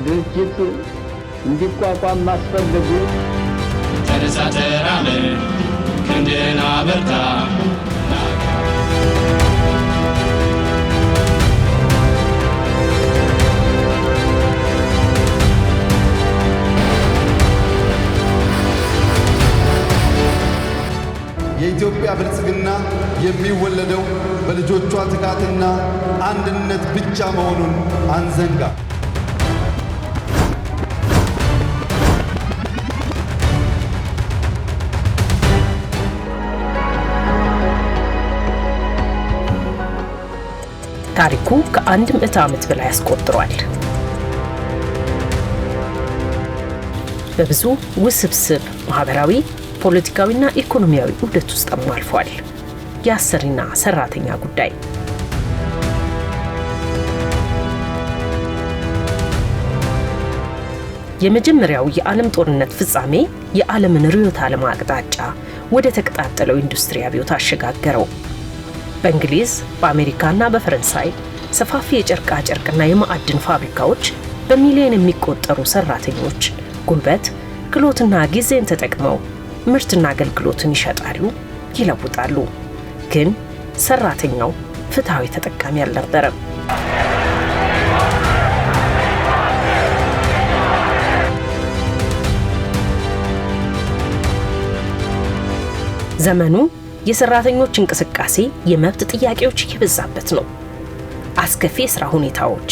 ድርጅት እንዲቋቋም ማስፈልጉ ተነሳተራመ ክንድና በርታ የኢትዮጵያ ብልጽግና የሚወለደው በልጆቿ ትጋትና አንድነት ብቻ መሆኑን አንዘንጋ። ታሪኩ ከአንድ ምዕተ ዓመት በላይ ያስቆጥሯል። በብዙ ውስብስብ ማህበራዊ፣ ፖለቲካዊና ኢኮኖሚያዊ ዑደት ውስጥ አልፏል። የአሰሪና ሰራተኛ ጉዳይ የመጀመሪያው የዓለም ጦርነት ፍጻሜ የዓለምን ርዕዮተ ዓለም አቅጣጫ ወደ ተቀጣጠለው ኢንዱስትሪ አብዮት አሸጋገረው። በእንግሊዝ፣ በአሜሪካና በፈረንሳይ ሰፋፊ የጨርቃ ጨርቅና የማዕድን ፋብሪካዎች በሚሊዮን የሚቆጠሩ ሰራተኞች ጉልበት፣ ክህሎትና ጊዜን ተጠቅመው ምርትና አገልግሎትን ይሸጣሉ፣ ይለውጣሉ። ግን ሰራተኛው ፍትሃዊ ተጠቃሚ አልነበረም። ዘመኑ የሰራተኞች እንቅስቃሴ የመብት ጥያቄዎች እየበዛበት ነው። አስከፊ የሥራ ሁኔታዎች፣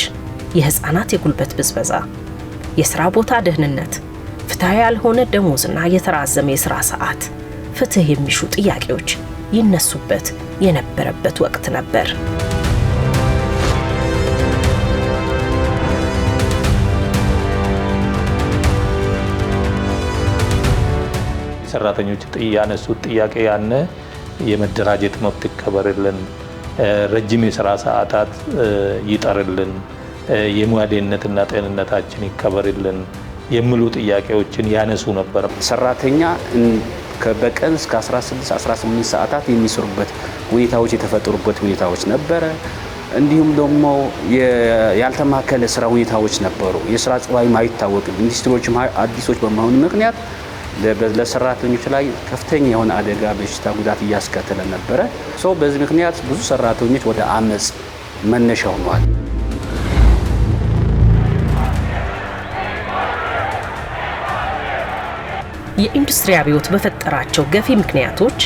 የህፃናት የጉልበት ብዝበዛ፣ የሥራ ቦታ ደህንነት፣ ፍትሃዊ ያልሆነ ደሞዝና የተራዘመ የሥራ ሰዓት ፍትህ የሚሹ ጥያቄዎች ይነሱበት የነበረበት ወቅት ነበር። ሰራተኞች ያነሱት ጥያቄ ያነ የመደራጀት መብት ይከበርልን፣ ረጅም የሥራ ሰዓታት ይጠርልን፣ የሙያ ደህንነትና ጤንነታችን ይከበርልን የሚሉ ጥያቄዎችን ያነሱ ነበር። ሰራተኛ በቀን እስከ 16-18 ሰዓታት የሚሰሩበት ሁኔታዎች የተፈጠሩበት ሁኔታዎች ነበረ። እንዲሁም ደግሞ ያልተማከለ ስራ ሁኔታዎች ነበሩ። የስራ ጸባይም አይታወቅም። ኢንዱስትሪዎችም አዲሶች በመሆኑ ምክንያት ለሰራተኞች ላይ ከፍተኛ የሆነ አደጋ፣ በሽታ፣ ጉዳት እያስከተለ ነበረ። በዚህ ምክንያት ብዙ ሰራተኞች ወደ አመጽ መነሻ ሆነዋል። የኢንዱስትሪ አብዮት በፈጠራቸው ገፊ ምክንያቶች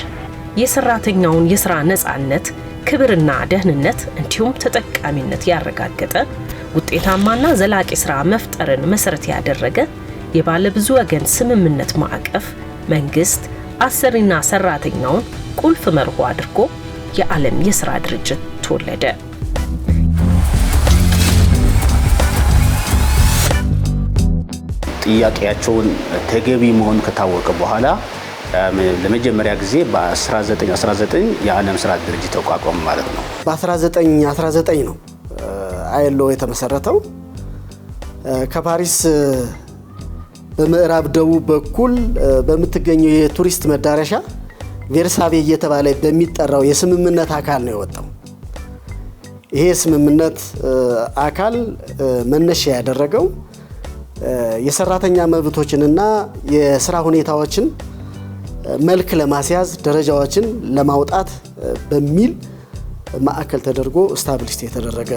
የሰራተኛውን የሥራ ነፃነት፣ ክብርና ደህንነት እንዲሁም ተጠቃሚነት ያረጋገጠ ውጤታማና ዘላቂ ሥራ መፍጠርን መሰረት ያደረገ የባለ ብዙ ወገን ስምምነት ማዕቀፍ መንግስት አሰሪና ሰራተኛውን ቁልፍ መርሆ አድርጎ የዓለም የሥራ ድርጅት ተወለደ። ጥያቄያቸውን ተገቢ መሆኑ ከታወቀ በኋላ ለመጀመሪያ ጊዜ በ1919 የዓለም ሥራ ድርጅት ተቋቋመ ማለት ነው። በ1919 ነው አይኤልኦ የተመሰረተው። ከፓሪስ በምዕራብ ደቡብ በኩል በምትገኘው የቱሪስት መዳረሻ ቬርሳቬ እየተባለ በሚጠራው የስምምነት አካል ነው የወጣው። ይሄ የስምምነት አካል መነሻ ያደረገው የሰራተኛ መብቶችንና የሥራ ሁኔታዎችን መልክ ለማስያዝ ደረጃዎችን ለማውጣት በሚል ማዕከል ተደርጎ ስታብሊሽት የተደረገ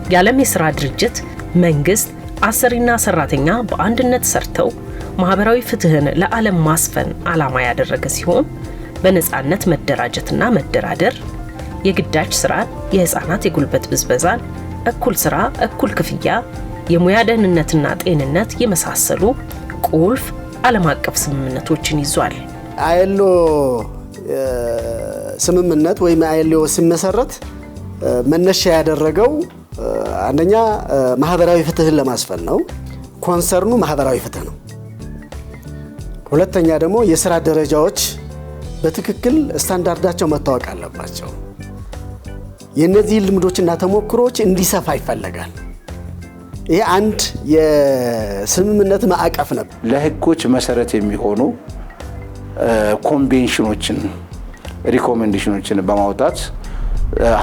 የዓለም የሥራ ድርጅት መንግስት አሰሪና ሰራተኛ በአንድነት ሰርተው ማህበራዊ ፍትህን ለዓለም ማስፈን ዓላማ ያደረገ ሲሆን በነጻነት መደራጀትና መደራደር፣ የግዳጅ ስራን፣ የህፃናት የጉልበት ብዝበዛን፣ እኩል ስራ፣ እኩል ክፍያ፣ የሙያ ደህንነትና ጤንነት የመሳሰሉ ቁልፍ ዓለም አቀፍ ስምምነቶችን ይዟል። አይሎ ስምምነት ወይም አይሎ ሲመሰረት መነሻ ያደረገው አንደኛ ማህበራዊ ፍትህን ለማስፈን ነው። ኮንሰርኑ ማህበራዊ ፍትህ ነው። ሁለተኛ ደግሞ የሥራ ደረጃዎች በትክክል ስታንዳርዳቸው መታወቅ አለባቸው። የነዚህ ልምዶችና ተሞክሮች እንዲሰፋ ይፈልጋል። ይሄ አንድ የስምምነት ማዕቀፍ ነው። ለህጎች መሰረት የሚሆኑ ኮንቬንሽኖችን ሪኮሜንዴሽኖችን በማውጣት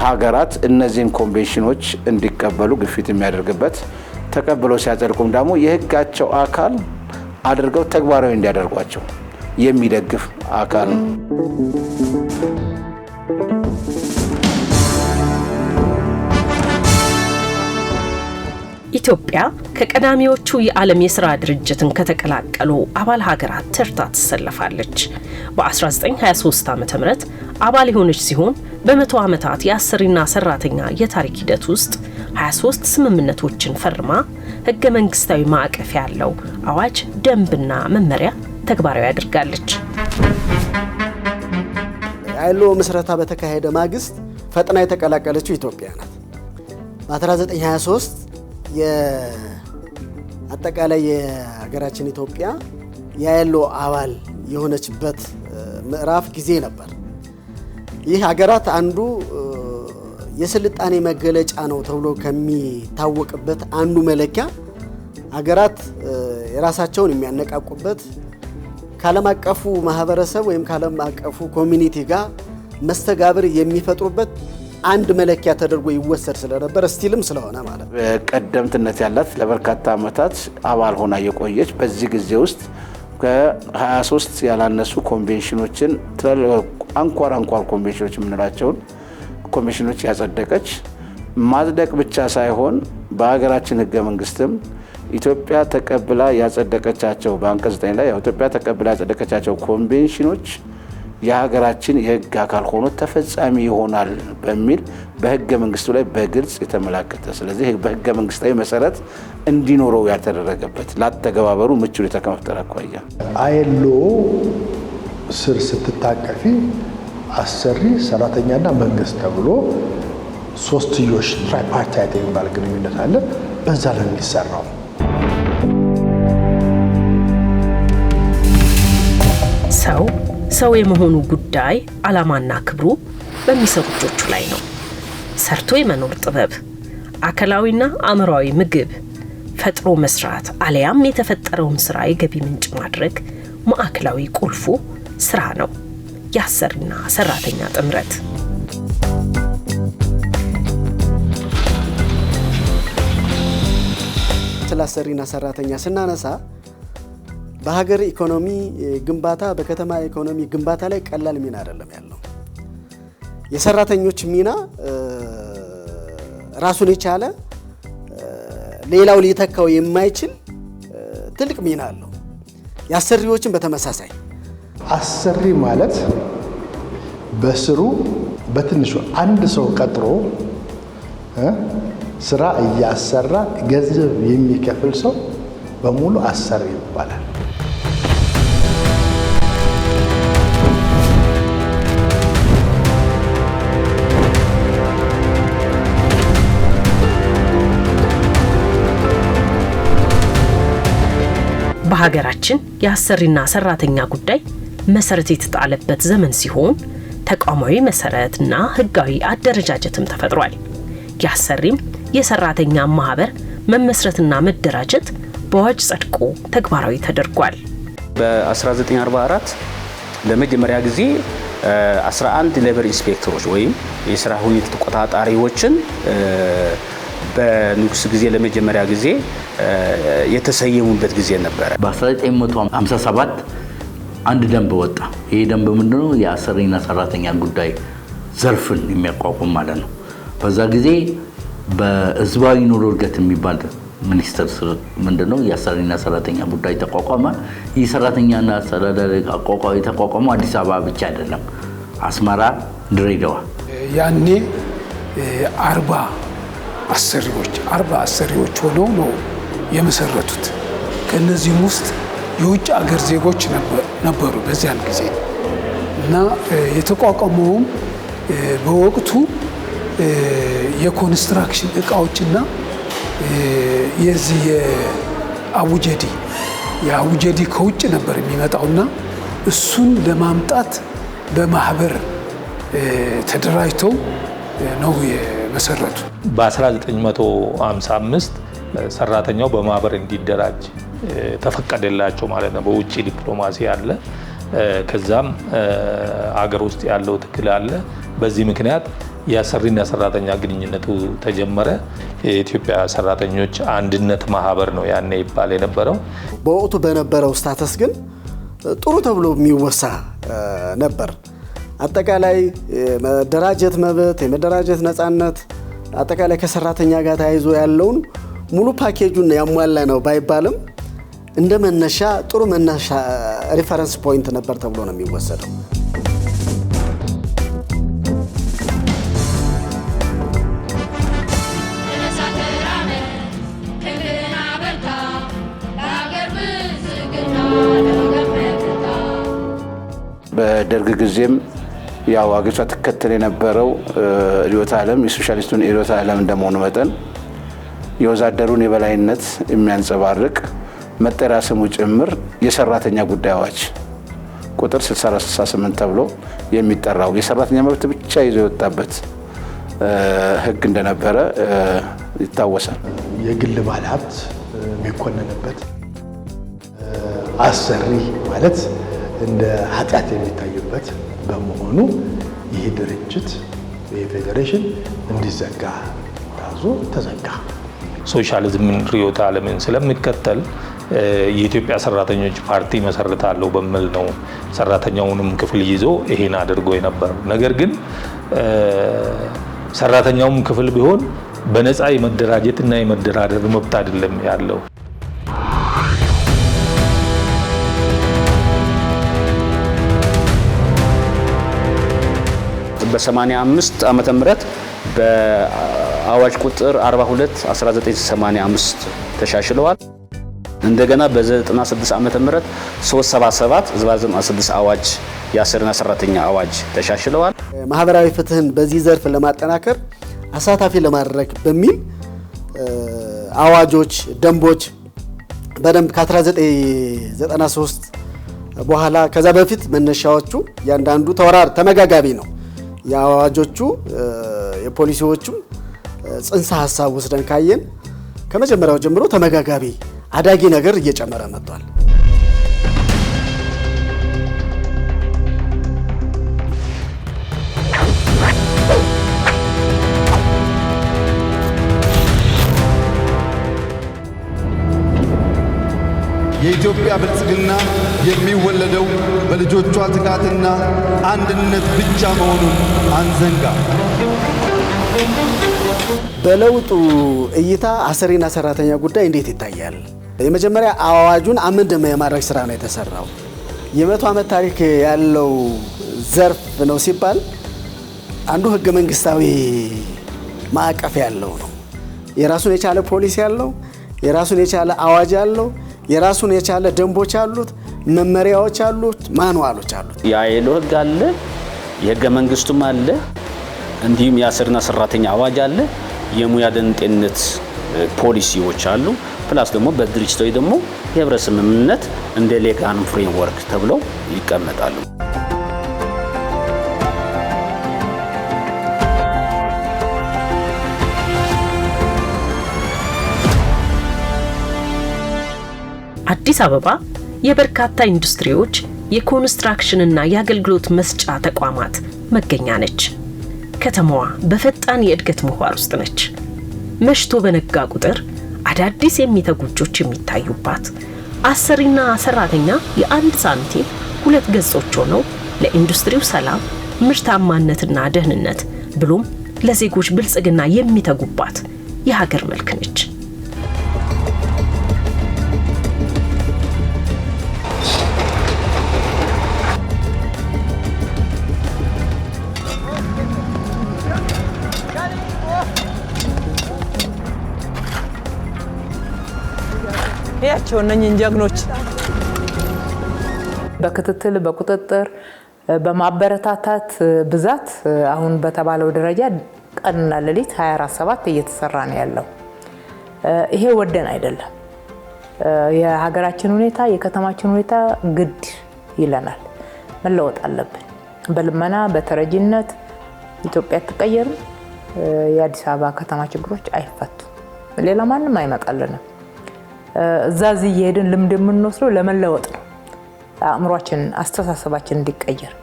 ሀገራት እነዚህን ኮንቬንሽኖች እንዲቀበሉ ግፊት የሚያደርግበት ተቀብለው ሲያጸድቁም ደግሞ የህጋቸው አካል አድርገው ተግባራዊ እንዲያደርጓቸው የሚደግፍ አካል ነው። ኢትዮጵያ ከቀዳሚዎቹ የዓለም የሥራ ድርጅትን ከተቀላቀሉ አባል ሀገራት ተርታ ትሰለፋለች። በ1923 ዓ.ም አባል የሆነች ሲሆን በ100 ዓመታት የአሰሪና ሰራተኛ የታሪክ ሂደት ውስጥ 23 ስምምነቶችን ፈርማ ህገ መንግስታዊ ማዕቀፍ ያለው አዋጅ፣ ደንብና መመሪያ ተግባራዊ አድርጋለች። አይሎ ምስረታ በተካሄደ ማግስት ፈጥና የተቀላቀለችው ኢትዮጵያ ናት። በ1923 የአጠቃላይ የሀገራችን ኢትዮጵያ የአይሎ አባል የሆነችበት ምዕራፍ ጊዜ ነበር። ይህ ሀገራት አንዱ የስልጣኔ መገለጫ ነው ተብሎ ከሚታወቅበት አንዱ መለኪያ ሀገራት የራሳቸውን የሚያነቃቁበት ከዓለም አቀፉ ማህበረሰብ ወይም ከዓለም አቀፉ ኮሚኒቲ ጋር መስተጋብር የሚፈጥሩበት አንድ መለኪያ ተደርጎ ይወሰድ ስለነበር ስቲልም ስለሆነ ማለት ነው። ቀደምትነት ያላት ለበርካታ ዓመታት አባል ሆና የቆየች በዚህ ጊዜ ውስጥ ከ23 ያላነሱ ኮንቬንሽኖችን አንኳር ኮንቬንሽኖች የምንላቸውን ኮንቬንሽኖች ያጸደቀች ማጽደቅ ብቻ ሳይሆን በሀገራችን ህገ መንግስትም ኢትዮጵያ ተቀብላ ያጸደቀቻቸው በአንቀጽ 9 ላይ ኢትዮጵያ ተቀብላ ያጸደቀቻቸው ኮንቬንሽኖች የሀገራችን የህግ አካል ሆኖ ተፈጻሚ ይሆናል በሚል በህገ መንግስቱ ላይ በግልጽ የተመላከተ፣ ስለዚህ በህገ መንግስታዊ መሰረት እንዲኖረው ያልተደረገበት ላተገባበሩ ምቹ ሁኔታ ከመፍጠር አኳያ አይሎ ስር ስትታቀፊ አሰሪ ሰራተኛና መንግስት ተብሎ ሶስትዮሽ ትራይፓርታይት የሚባል ግንኙነት አለ። በዛ ላይ የሚሰራው ሰው የመሆኑ ጉዳይ ዓላማና ክብሩ በሚሰሩ እጆቹ ላይ ነው። ሰርቶ የመኖር ጥበብ፣ አካላዊና አእምሯዊ ምግብ ፈጥሮ መስራት አለያም የተፈጠረውን ስራ የገቢ ምንጭ ማድረግ ማዕከላዊ ቁልፉ ስራ ነው። የአሰሪና ሰራተኛ ጥምረት ስለ አሰሪና ሰራተኛ ስናነሳ በሀገር ኢኮኖሚ ግንባታ በከተማ ኢኮኖሚ ግንባታ ላይ ቀላል ሚና አይደለም ያለው። የሰራተኞች ሚና ራሱን የቻለ ሌላው ሊተካው የማይችል ትልቅ ሚና አለው። የአሰሪዎችን በተመሳሳይ አሰሪ ማለት በስሩ በትንሹ አንድ ሰው ቀጥሮ ስራ እያሰራ ገንዘብ የሚከፍል ሰው በሙሉ አሰሪ ይባላል። በሀገራችን የአሰሪና ሰራተኛ ጉዳይ መሰረት የተጣለበት ዘመን ሲሆን ተቋማዊ መሰረትና ህጋዊ አደረጃጀትም ተፈጥሯል። የአሰሪም የሰራተኛ ማህበር መመስረትና መደራጀት በአዋጅ ጸድቆ ተግባራዊ ተደርጓል። በ1944 ለመጀመሪያ ጊዜ 11 ሌበር ኢንስፔክተሮች ወይም የስራ ሁኔታ ተቆጣጣሪዎችን በንጉስ ጊዜ ለመጀመሪያ ጊዜ የተሰየሙበት ጊዜ ነበር። በ1957 አንድ ደንብ ወጣ። ይሄ ደንብ ምንድነው? የአሰሪና ሰራተኛ ጉዳይ ዘርፍን የሚያቋቁም ማለት ነው። በዛ ጊዜ በህዝባዊ ኑሮ እድገት የሚባል ሚኒስቴር ስር ምንድነው የአሰሪና ሰራተኛ ጉዳይ ተቋቋመ። ይህ ሰራተኛና አስተዳደር አቋቋሚ ተቋቋመው አዲስ አበባ ብቻ አይደለም፣ አስመራ፣ ድሬዳዋ። ያኔ 40 አሰሪዎች ሆነው ነው የመሰረቱት። ከነዚህም ውስጥ የውጭ አገር ዜጎች ነበሩ በዚያን ጊዜ እና የተቋቋመውም በወቅቱ የኮንስትራክሽን እቃዎችና የዚህ የአቡጀዲ ከውጭ ነበር የሚመጣውና እሱን ለማምጣት በማህበር ተደራጅተው ነው የመሰረቱ። በ1955 ሰራተኛው በማህበር እንዲደራጅ ተፈቀደላቸው ማለት ነው። በውጭ ዲፕሎማሲ አለ፣ ከዛም አገር ውስጥ ያለው ትግል አለ። በዚህ ምክንያት የአሰሪና ሰራተኛ ግንኙነቱ ተጀመረ። የኢትዮጵያ ሰራተኞች አንድነት ማህበር ነው ያኔ ይባል የነበረው። በወቅቱ በነበረው ስታተስ ግን ጥሩ ተብሎ የሚወሳ ነበር። አጠቃላይ መደራጀት መብት፣ የመደራጀት ነፃነት፣ አጠቃላይ ከሰራተኛ ጋር ተያይዞ ያለውን ሙሉ ፓኬጁን ያሟላ ነው ባይባልም እንደ መነሻ ጥሩ መነሻ ሪፈረንስ ፖይንት ነበር ተብሎ ነው የሚወሰደው። በደርግ ጊዜም ያው አገሪቷ ተከተል የነበረው ርዕዮተ ዓለም የሶሻሊስቱን ርዕዮተ ዓለም እንደመሆኑ መጠን የወዛደሩን የበላይነት የሚያንጸባርቅ መጠሪያ ስሙ ጭምር የሰራተኛ ጉዳይ አዋጅ ቁጥር 6468 ተብሎ የሚጠራው የሰራተኛ መብት ብቻ ይዞ የወጣበት ሕግ እንደነበረ ይታወሳል። የግል ባለሀብት የሚኮነንበት አሰሪ ማለት እንደ ኃጢአት የሚታይበት በመሆኑ ይህ ድርጅት የፌዴሬሽን እንዲዘጋ ታዞ ተዘጋ። ሶሻሊዝምን ርዕዮተ ዓለምን ስለሚከተል የኢትዮጵያ ሰራተኞች ፓርቲ መሰረታለሁ በሚል ነው ሰራተኛውንም ክፍል ይዞ ይሄን አድርጎ የነበረው። ነገር ግን ሰራተኛውም ክፍል ቢሆን በነፃ የመደራጀትና የመደራደር መብት አይደለም ያለው። በ85 ዓመተ ምህረት በአዋጅ ቁጥር 42 1985 ተሻሽለዋል። እንደገና በ96 ዓመተ ምህረት 377/96 አዋጅ የአሰሪና ሰራተኛ አዋጅ ተሻሽለዋል። ማህበራዊ ፍትህን በዚህ ዘርፍ ለማጠናከር አሳታፊ ለማድረግ በሚል አዋጆች፣ ደንቦች በደንብ ከ1993 በኋላ ከዛ በፊት መነሻዎቹ ያንዳንዱ ተመጋጋቢ ነው። የአዋጆቹ የፖሊሲዎቹም ጽንሰ ሐሳብ ወስደን ካየን ከመጀመሪያው ጀምሮ ተመጋጋቢ አዳጊ ነገር እየጨመረ መጥቷል። የኢትዮጵያ ብልጽግና የሚወለደው በልጆቿ ትጋትና አንድነት ብቻ መሆኑን አንዘንጋ። በለውጡ እይታ አሰሪና ሰራተኛ ጉዳይ እንዴት ይታያል? የመጀመሪያ አዋጁን አመንድ የማድረግ ስራ ነው የተሰራው። የ100 ዓመት ታሪክ ያለው ዘርፍ ነው ሲባል አንዱ ህገ መንግስታዊ ማዕቀፍ ያለው ነው። የራሱን የቻለ ፖሊሲ ያለው፣ የራሱን የቻለ አዋጅ ያለው፣ የራሱን የቻለ ደንቦች አሉት፣ መመሪያዎች አሉት፣ ማኑዋሎች አሉት። የአይሎ ህግ አለ፣ የህገ መንግስቱም አለ፣ እንዲሁም የአሰሪና ሰራተኛ አዋጅ አለ፣ የሙያ ደህንነት ፖሊሲዎች አሉ። ፕላስ ደግሞ በድርጅታዊ ደግሞ የህብረት ስምምነት እንደ ሌጋል ፍሬምወርክ ተብለው ይቀመጣሉ። አዲስ አበባ የበርካታ ኢንዱስትሪዎች የኮንስትራክሽንና የአገልግሎት መስጫ ተቋማት መገኛ ነች። ከተማዋ በፈጣን የእድገት ምህዋር ውስጥ ነች። መሽቶ በነጋ ቁጥር አዳዲስ የሚተጉ እጆች የሚታዩባት፣ አሰሪና ሰራተኛ የአንድ ሳንቲም ሁለት ገጾች ሆነው ለኢንዱስትሪው ሰላም፣ ምርታማነትና ደህንነት ብሎም ለዜጎች ብልጽግና የሚተጉባት የሀገር መልክ ነች። ያቸው እነኝን ጀግኖች በክትትል በቁጥጥር በማበረታታት ብዛት አሁን በተባለው ደረጃ ቀንና ሌሊት 24/7 እየተሰራ ነው ያለው። ይሄ ወደን አይደለም። የሀገራችን ሁኔታ የከተማችን ሁኔታ ግድ ይለናል። መለወጥ አለብን። በልመና በተረጂነት ኢትዮጵያ አትቀየርም። የአዲስ አበባ ከተማ ችግሮች አይፈቱም። ሌላ ማንም አይመጣልንም። እዛዚ እየሄድን ልምድ የምንወስደው ለመለወጥ ነው። አእምሯችን አስተሳሰባችን እንዲቀየር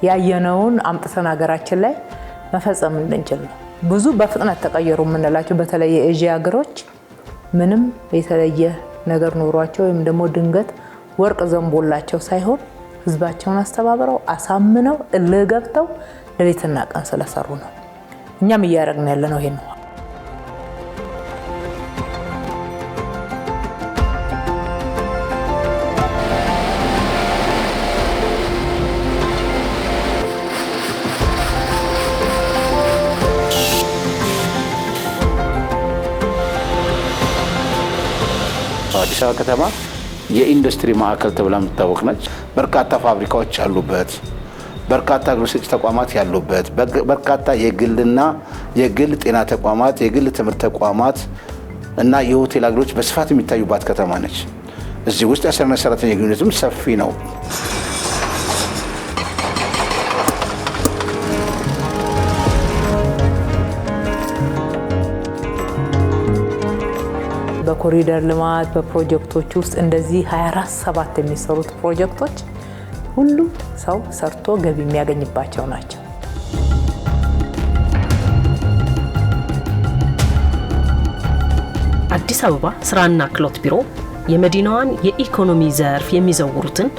ያየነውን አምጥተን ሀገራችን ላይ መፈጸም እንድንችል ነው። ብዙ በፍጥነት ተቀየሩ የምንላቸው በተለይ የኤዥያ ሀገሮች ምንም የተለየ ነገር ኖሯቸው ወይም ደግሞ ድንገት ወርቅ ዘንቦላቸው ሳይሆን ህዝባቸውን አስተባብረው አሳምነው እልህ ገብተው ሌሊትና ቀን ስለሰሩ ነው። እኛም እያደረግን ያለነው ይሄን ነው። አዲስ አበባ ከተማ የኢንዱስትሪ ማዕከል ተብላ የምትታወቅ ነች። በርካታ ፋብሪካዎች ያሉበት፣ በርካታ አገልግሎት ሰጪ ተቋማት ያሉበት፣ በርካታ የግልና የግል ጤና ተቋማት፣ የግል ትምህርት ተቋማት እና የሆቴል አገልግሎቶች በስፋት የሚታዩባት ከተማ ነች። እዚህ ውስጥ የአሰሪና ሰራተኛ ግንኙነትም ሰፊ ነው። በኮሪደር ልማት በፕሮጀክቶች ውስጥ እንደዚህ 24/7 የሚሰሩት ፕሮጀክቶች ሁሉ ሰው ሰርቶ ገቢ የሚያገኝባቸው ናቸው። አዲስ አበባ ስራና ክህሎት ቢሮ የመዲናዋን የኢኮኖሚ ዘርፍ የሚዘውሩትን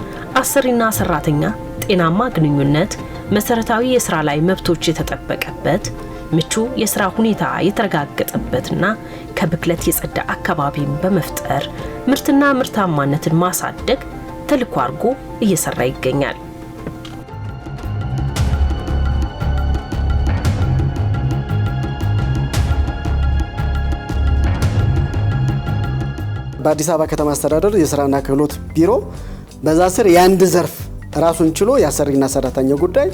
አሰሪና ሰራተኛ ጤናማ ግንኙነት፣ መሰረታዊ የስራ ላይ መብቶች የተጠበቀበት ምቹ የስራ ሁኔታ የተረጋገጠበትና ከብክለት የጸዳ አካባቢን በመፍጠር ምርትና ምርታማነትን ማሳደግ ተልዕኮ አድርጎ እየሰራ ይገኛል። በአዲስ አበባ ከተማ አስተዳደር የስራና ክህሎት ቢሮ በዛ ስር የአንድ ዘርፍ ራሱን ችሎ የአሰሪና ሰራተኛ ጉዳይ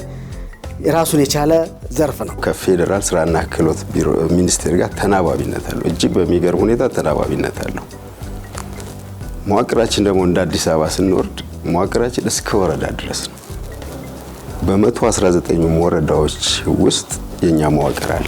ራሱን የቻለ ዘርፍ ነው። ከፌዴራል ስራና ክህሎት ቢሮ ሚኒስቴር ጋር ተናባቢነት አለው። እጅግ በሚገርም ሁኔታ ተናባቢነት አለው። መዋቅራችን ደግሞ እንደ አዲስ አበባ ስንወርድ መዋቅራችን እስከ ወረዳ ድረስ ነው። በ119 ወረዳዎች ውስጥ የኛ መዋቅር አለ።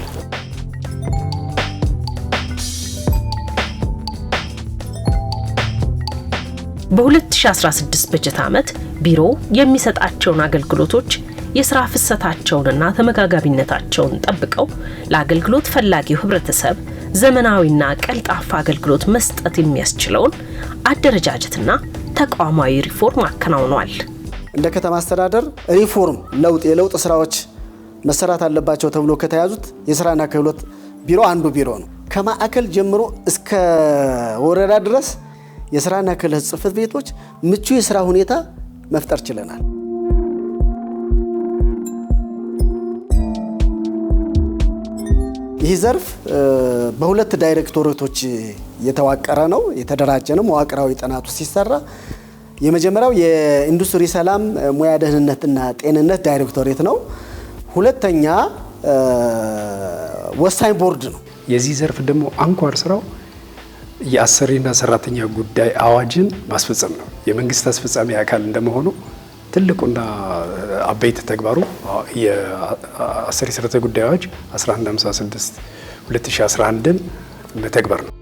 በ2016 በጀት ዓመት ቢሮ የሚሰጣቸውን አገልግሎቶች የስራ ፍሰታቸውንና ተመጋጋቢነታቸውን ጠብቀው ለአገልግሎት ፈላጊው ህብረተሰብ ዘመናዊና ቀልጣፋ አገልግሎት መስጠት የሚያስችለውን አደረጃጀትና ተቋማዊ ሪፎርም አከናውኗል። እንደ ከተማ አስተዳደር ሪፎርም የለውጥ ስራዎች መሰራት አለባቸው ተብሎ ከተያዙት የስራና ክህሎት ቢሮ አንዱ ቢሮ ነው። ከማዕከል ጀምሮ እስከ ወረዳ ድረስ የስራና ክህሎት ጽሕፈት ቤቶች ምቹ የስራ ሁኔታ መፍጠር ችለናል። ይህ ዘርፍ በሁለት ዳይሬክቶሬቶች የተዋቀረ ነው፣ የተደራጀ ነው። መዋቅራዊ ጥናቱ ሲሰራ የመጀመሪያው የኢንዱስትሪ ሰላም ሙያ ደህንነትና ጤንነት ዳይሬክቶሬት ነው። ሁለተኛ ወሳኝ ቦርድ ነው። የዚህ ዘርፍ ደግሞ አንኳር ስራው የአሰሪና ሰራተኛ ጉዳይ አዋጅን ማስፈጸም ነው። የመንግስት አስፈጻሚ አካል እንደመሆኑ ትልቁና አበይት ተግባሩ የአሰሪ ሰራተኛ ጉዳይ አዋጅ 1156 2011ን መተግበር ነው።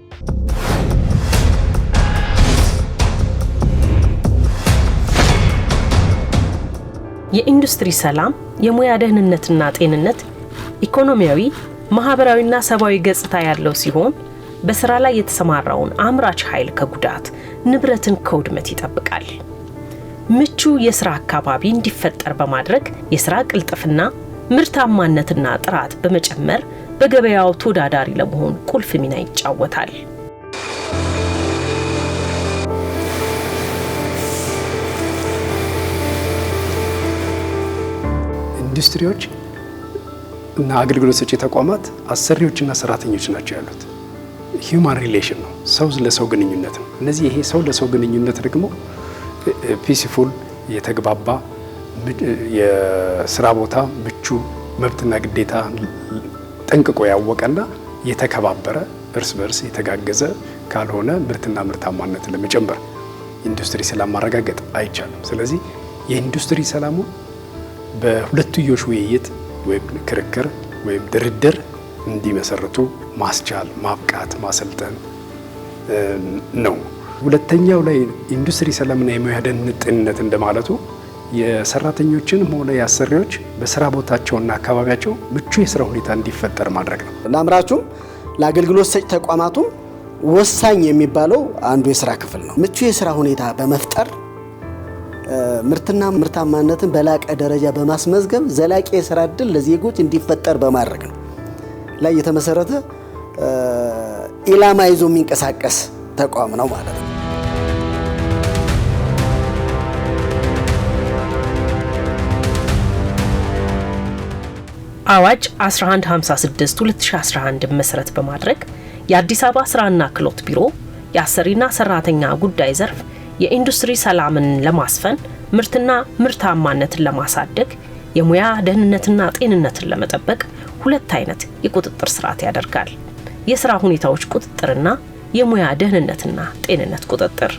የኢንዱስትሪ ሰላም የሙያ ደህንነትና ጤንነት ኢኮኖሚያዊ፣ ማህበራዊና ሰብአዊ ገጽታ ያለው ሲሆን በስራ ላይ የተሰማራውን አምራች ኃይል ከጉዳት፣ ንብረትን ከውድመት ይጠብቃል። ምቹ የስራ አካባቢ እንዲፈጠር በማድረግ የስራ ቅልጥፍና፣ ምርታማነትና ጥራት በመጨመር በገበያው ተወዳዳሪ ለመሆን ቁልፍ ሚና ይጫወታል። ኢንዱስትሪዎች እና አገልግሎት ሰጪ ተቋማት አሰሪዎችና ሰራተኞች ናቸው ያሉት። ሂውማን ሪሌሽን ነው፣ ሰው ለሰው ግንኙነት ነው። እነዚህ ይሄ ሰው ለሰው ግንኙነት ደግሞ ፒስፉል የተግባባ የስራ ቦታ ምቹ መብትና ግዴታ ጠንቅቆ ያወቀና የተከባበረ እርስ በርስ የተጋገዘ ካልሆነ ምርትና ምርታማነትን ለመጨመር ኢንዱስትሪ ሰላም ማረጋገጥ አይቻልም። ስለዚህ የኢንዱስትሪ ሰላሙ በሁለትዮሽ ውይይት ወይም ክርክር ወይም ድርድር እንዲመሰርቱ ማስቻል፣ ማብቃት፣ ማሰልጠን ነው። ሁለተኛው ላይ ኢንዱስትሪ ሰላምና የሙያ ደህንነት ጤንነት እንደማለቱ የሰራተኞችንም ሆነ የአሰሪዎች በስራ ቦታቸውና አካባቢያቸው ምቹ የስራ ሁኔታ እንዲፈጠር ማድረግ ነው። ለአምራቹም ለአገልግሎት ሰጪ ተቋማቱም ወሳኝ የሚባለው አንዱ የስራ ክፍል ነው። ምቹ የስራ ሁኔታ በመፍጠር ምርትና ምርታማነትን በላቀ ደረጃ በማስመዝገብ ዘላቂ የስራ ዕድል ለዜጎች እንዲፈጠር በማድረግ ነው ላይ የተመሰረተ ኢላማ ይዞ የሚንቀሳቀስ ተቋም ነው ማለት ነው። አዋጅ 1156/2011 መሰረት በማድረግ የአዲስ አበባ ስራና ክህሎት ቢሮ የአሰሪና ሰራተኛ ጉዳይ ዘርፍ የኢንዱስትሪ ሰላምን ለማስፈን ምርትና ምርታማነትን ለማሳደግ የሙያ ደህንነትና ጤንነትን ለመጠበቅ ሁለት አይነት የቁጥጥር ስርዓት ያደርጋል። የስራ ሁኔታዎች ቁጥጥርና የሙያ ደህንነትና ጤንነት ቁጥጥር።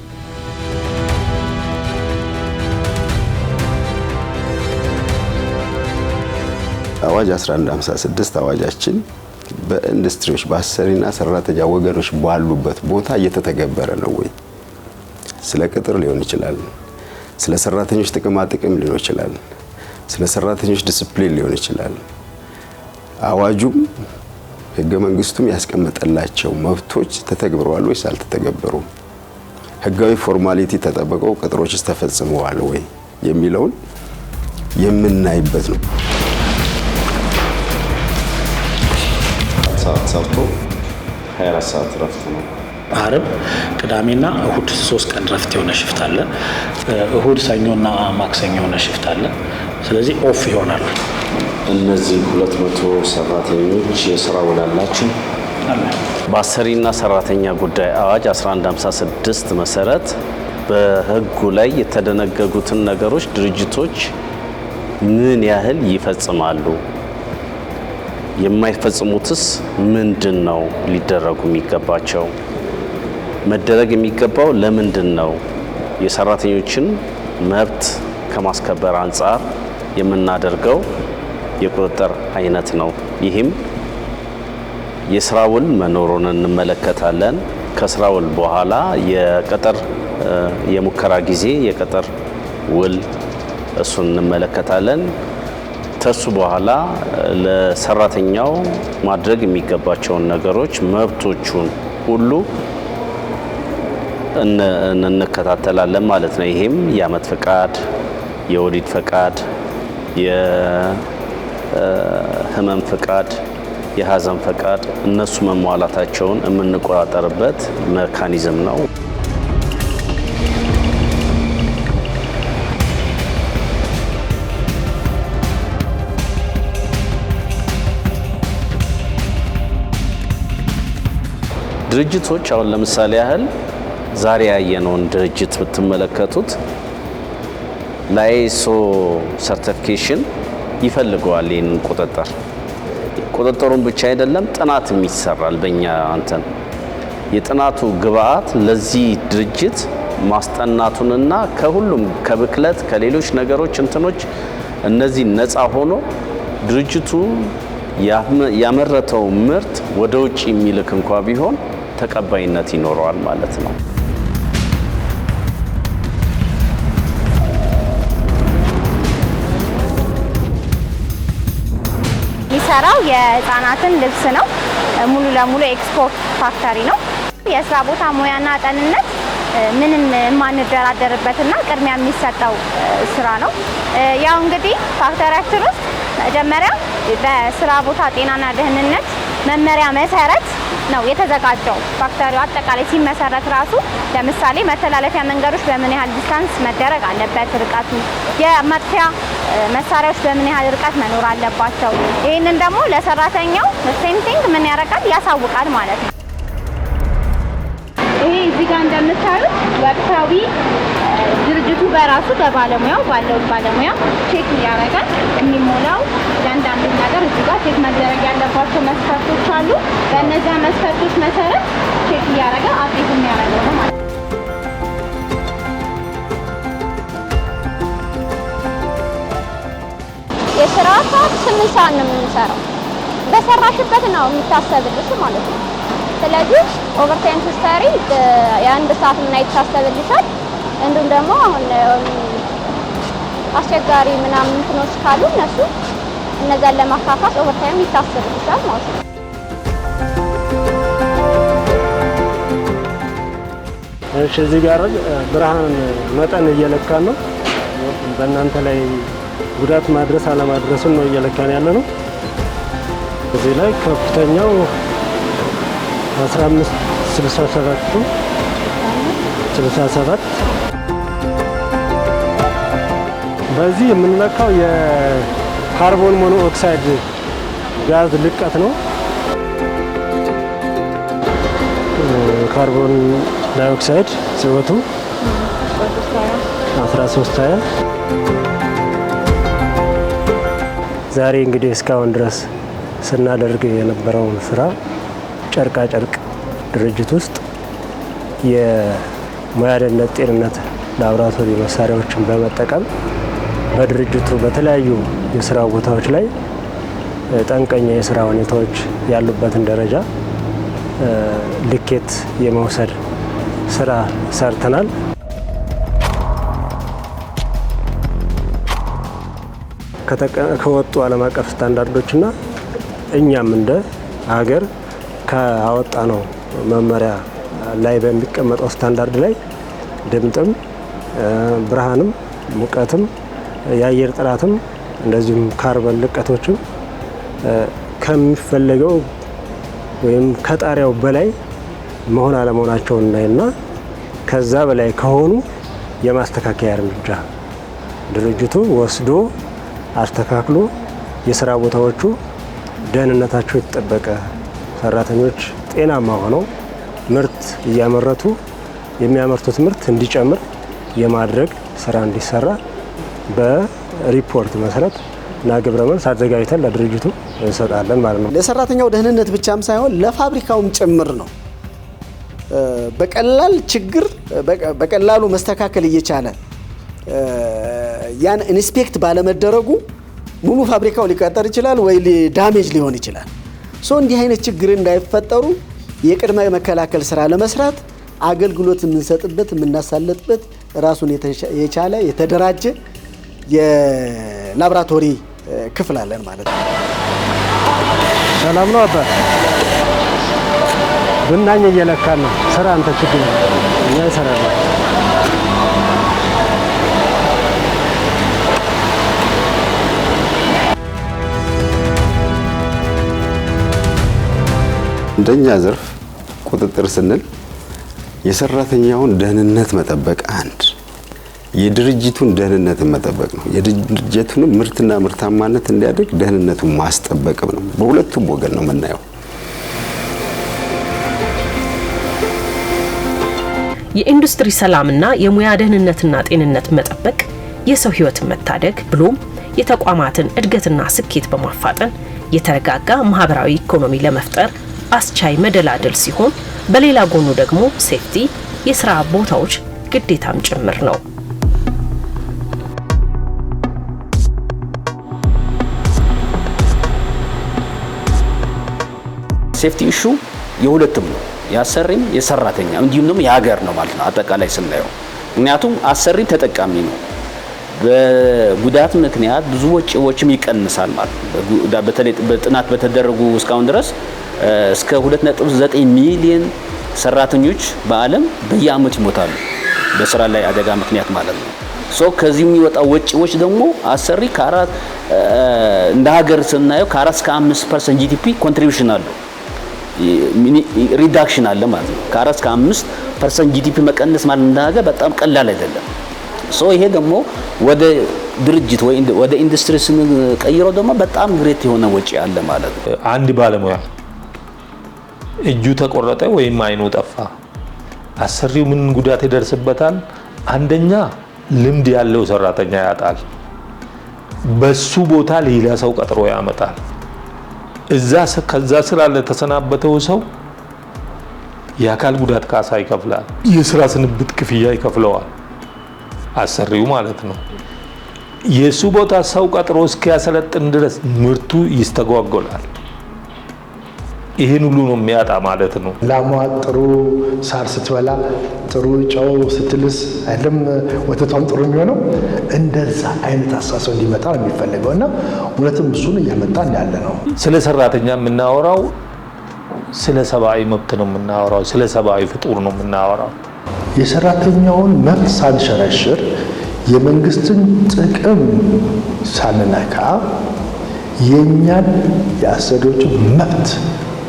አዋጅ 1156 አዋጃችን በኢንዱስትሪዎች በአሰሪና ሰራተኛ ወገኖች ባሉበት ቦታ እየተተገበረ ነው ወይ? ስለ ቅጥር ሊሆን ይችላል፣ ስለ ሰራተኞች ጥቅማ ጥቅም ሊሆን ይችላል፣ ስለ ሰራተኞች ዲሲፕሊን ሊሆን ይችላል። አዋጁም ህገ መንግስቱም ያስቀመጠላቸው መብቶች ተተግብረዋል ወይስ አልተተገበሩም? ህጋዊ ፎርማሊቲ ተጠብቀው ቅጥሮችስ ተፈጽመዋል ወይ የሚለውን የምናይበት ነው። ሰርቶ 24 ሰዓት ረፍት ነው። አርብ፣ ቅዳሜና እሁድ 3 ቀን ረፍት የሆነ ሽፍት አለ። እሁድ፣ ሰኞና ማክሰኞ የሆነ ሽፍት አለ። ስለዚህ ኦፍ ይሆናል። እነዚህ 200 ሰራተኞች የስራ ውል አላቸው። በአሰሪና ሰራተኛ ጉዳይ አዋጅ 1156 መሰረት በህጉ ላይ የተደነገጉትን ነገሮች ድርጅቶች ምን ያህል ይፈጽማሉ? የማይፈጽሙትስ ምንድን ነው ሊደረጉ የሚገባቸው? መደረግ የሚገባው ለምንድን ነው? የሰራተኞችን መብት ከማስከበር አንጻር የምናደርገው የቁጥጥር አይነት ነው። ይህም የስራ ውል መኖሩን እንመለከታለን። ከስራ ውል በኋላ የቅጥር የሙከራ ጊዜ የቅጥር ውል እሱን እንመለከታለን። ከሱ በኋላ ለሰራተኛው ማድረግ የሚገባቸውን ነገሮች መብቶቹን ሁሉ እንከታተላለን ማለት ነው። ይሄም የአመት ፈቃድ፣ የኦዲት ፈቃድ፣ የህመም ፈቃድ፣ የሀዘን ፈቃድ እነሱ መሟላታቸውን የምንቆጣጠርበት ሜካኒዝም ነው። ድርጅቶች አሁን ለምሳሌ ያህል ዛሬ ያየነውን ድርጅት ብትመለከቱት ለአይኤስኦ ሰርቲፊኬሽን ይፈልገዋል። ይህንን ቁጥጥሩን ብቻ አይደለም ጥናትም ይሰራል። በእኛ አንተን የጥናቱ ግብአት ለዚህ ድርጅት ማስጠናቱንና ከሁሉም ከብክለት ከሌሎች ነገሮች እንትኖች እነዚህ ነፃ ሆኖ ድርጅቱ ያመረተው ምርት ወደ ውጭ የሚልክ እንኳ ቢሆን ተቀባይነት ይኖረዋል ማለት ነው። የሚሰራው የህፃናትን ልብስ ነው። ሙሉ ለሙሉ ኤክስፖርት ፋክተሪ ነው። የስራ ቦታ ሙያና ጤንነት ምንም የማንደራደርበትና ቅድሚያ የሚሰጠው ስራ ነው። ያው እንግዲህ ፋክተሪያችን ውስጥ መጀመሪያ በስራ ቦታ ጤናና ደህንነት መመሪያ መሰረት ነው የተዘጋጀው። ፋክተሪው አጠቃላይ ሲመሰረት ራሱ ለምሳሌ መተላለፊያ መንገዶች በምን ያህል ዲስታንስ መደረግ አለበት፣ ርቀቱ፣ የማጥፊያ መሳሪያዎች በምን ያህል ርቀት መኖር አለባቸው። ይህንን ደግሞ ለሰራተኛው ሴንቲንግ ምን ያደርጋል ያሳውቃል ማለት ነው። ይሄ እዚህ ጋር እንደምታዩት ወቅታዊ ድርጅቱ በራሱ በባለሙያው ባለው ባለሙያ ቼክ ያደርጋል። የሚሞላው እያንዳንዱ ነገር እዚህ ጋር ቼክ መደረግ ያለባቸው መስፈርቶች አሉ። በእነዚያ መስፈርቶች መሰረት ቼክ ያደረገ አፕዴት የሚያደርገው ነው ማለት ነው። የስራ ሰዓት 8 ሰዓት ነው የምንሰራው። በሰራሽበት ነው የሚታሰብልሽ ማለት ነው። ስለዚህ ኦቨርታይም ስትሰሪ የአንድ ሰዓት እና ይታሰብልሻል። እንዲሁም ደግሞ አሁን አስቸጋሪ ምናምን እንትኖች ካሉ እነዛን ለማካካስ ኦቨርታይም ይታሰብልሻል ማለት ነው። እሺ እዚህ ጋር ብርሃን መጠን እየለካን ነው። በእናንተ ላይ ጉዳት ማድረስ አለማድረስን ነው እየለካን ያለ ነው። እዚህ ላይ ከፍተኛው 1567 በዚህ የምንለካው የካርቦን ሞኖኦክሳይድ ጋዝ ልቀት ነው። ካርቦን ዳይኦክሳይድ CO2 1320 ዛሬ እንግዲህ እስካሁን ድረስ ስናደርግ የነበረውን ስራ ጨርቃ ጨርቅ ድርጅት ውስጥ የሙያ ደህንነት ጤንነት ላቦራቶሪ መሳሪያዎችን በመጠቀም በድርጅቱ በተለያዩ የስራ ቦታዎች ላይ ጠንቀኛ የስራ ሁኔታዎች ያሉበትን ደረጃ ልኬት የመውሰድ ስራ ሰርተናል። ከወጡ ዓለም አቀፍ ስታንዳርዶችና እኛም እንደ ሀገር ካወጣ ነው መመሪያ ላይ በሚቀመጠው ስታንዳርድ ላይ ድምጥም፣ ብርሃንም፣ ሙቀትም፣ የአየር ጥራትም እንደዚሁም ካርበን ልቀቶችም ከሚፈለገው ወይም ከጣሪያው በላይ መሆን አለመሆናቸውን እናይና ከዛ በላይ ከሆኑ የማስተካከያ እርምጃ ድርጅቱ ወስዶ አስተካክሎ የስራ ቦታዎቹ ደህንነታቸው የተጠበቀ ሰራተኞች ጤናማ ሆነው ምርት እያመረቱ የሚያመርቱት ምርት እንዲጨምር የማድረግ ስራ እንዲሰራ በሪፖርት መሰረት እና ግብረ መልስ አዘጋጅተን ለድርጅቱ እንሰጣለን ማለት ነው። ለሰራተኛው ደህንነት ብቻም ሳይሆን ለፋብሪካውም ጭምር ነው። በቀላል ችግር በቀላሉ መስተካከል እየቻለ ያን ኢንስፔክት ባለመደረጉ ሙሉ ፋብሪካው ሊቃጠል ይችላል ወይ ዳሜጅ ሊሆን ይችላል። እንዲህ አይነት ችግር እንዳይፈጠሩ የቅድመ መከላከል ስራ ለመስራት አገልግሎት የምንሰጥበት የምናሳለጥበት ራሱን የቻለ የተደራጀ የላቦራቶሪ ክፍል አለን ማለት ነው። ሰላም ነው አባ ብናኝ እየለካን ነው። ስራ አንተ ችግር እኛ እንሰራለን። እንደኛ ዘርፍ ቁጥጥር ስንል የሰራተኛውን ደህንነት መጠበቅ አንድ፣ የድርጅቱን ደህንነት መጠበቅ ነው። የድርጅቱን ምርትና ምርታማነት እንዲያድግ ደህንነቱን ማስጠበቅም ነው። በሁለቱም ወገን ነው የምናየው። የኢንዱስትሪ ሰላምና የሙያ ደህንነትና ጤንነት መጠበቅ የሰው ህይወትን መታደግ ብሎም የተቋማትን እድገትና ስኬት በማፋጠን የተረጋጋ ማህበራዊ ኢኮኖሚ ለመፍጠር አስቻይ መደላደል ሲሆን፣ በሌላ ጎኑ ደግሞ ሴፍቲ የስራ ቦታዎች ግዴታም ጭምር ነው። ሴፍቲ ኢሹ የሁለቱም ነው፣ የአሰሪም የሰራተኛ እንዲሁም ደግሞ የሀገር ነው ማለት ነው አጠቃላይ ስናየው። ምክንያቱም አሰሪ ተጠቃሚ ነው። በጉዳት ምክንያት ብዙ ወጪዎችም ይቀንሳል ማለት ነው። በተለይ በጥናት በተደረጉ እስካሁን ድረስ እስከ 2.9 ሚሊዮን ሰራተኞች በዓለም በየአመቱ ይሞታሉ በስራ ላይ አደጋ ምክንያት ማለት ነው። ከዚህ የሚወጣው ወጪዎች ደግሞ አሰሪ እንደ ሀገር ስናየው ከ4 እስከ 5% ጂዲፒ ኮንትሪቢዩሽን አለው፣ ሪዳክሽን አለ ማለት ነው። ከ4 እስከ 5% ጂዲፒ መቀነስ ማለት እንደ ሀገር በጣም ቀላል አይደለም። ይሄ ደግሞ ወደ ድርጅት ወይ ወደ ኢንዱስትሪ ስንቀይረው ደግሞ በጣም ግሬት የሆነ ወጪ አለ ማለት ነው። አንድ ባለሙያ እጁ ተቆረጠ ወይም አይኑ ጠፋ፣ አሰሪው ምን ጉዳት ይደርስበታል? አንደኛ ልምድ ያለው ሰራተኛ ያጣል። በሱ ቦታ ሌላ ሰው ቀጥሮ ያመጣል። ከዛ ስራ ለተሰናበተው ሰው የአካል ጉዳት ካሳ ይከፍላል። የስራ ስንብት ክፍያ ይከፍለዋል አሰሪው ማለት ነው። የሱ ቦታ ሰው ቀጥሮ እስኪያሰለጥን ድረስ ምርቱ ይስተጓጎላል። ይሄን ሁሉ ነው የሚያጣ ማለት ነው። ላሟ ጥሩ ሳር ስትበላ ጥሩ ጨው ስትልስ አይደለም ወተቷም ጥሩ የሚሆነው። እንደዛ አይነት አስተሳሰብ እንዲመጣ ነው የሚፈልገው እና እውነትም እሱን እያመጣን ያለ ነው። ስለ ሰራተኛ የምናወራው ስለ ሰብአዊ መብት ነው የምናወራው፣ ስለ ሰብአዊ ፍጡር ነው የምናወራው። የሰራተኛውን መብት ሳንሸረሽር የመንግስትን ጥቅም ሳንነካ የኛን የአሰሪዎችን መብት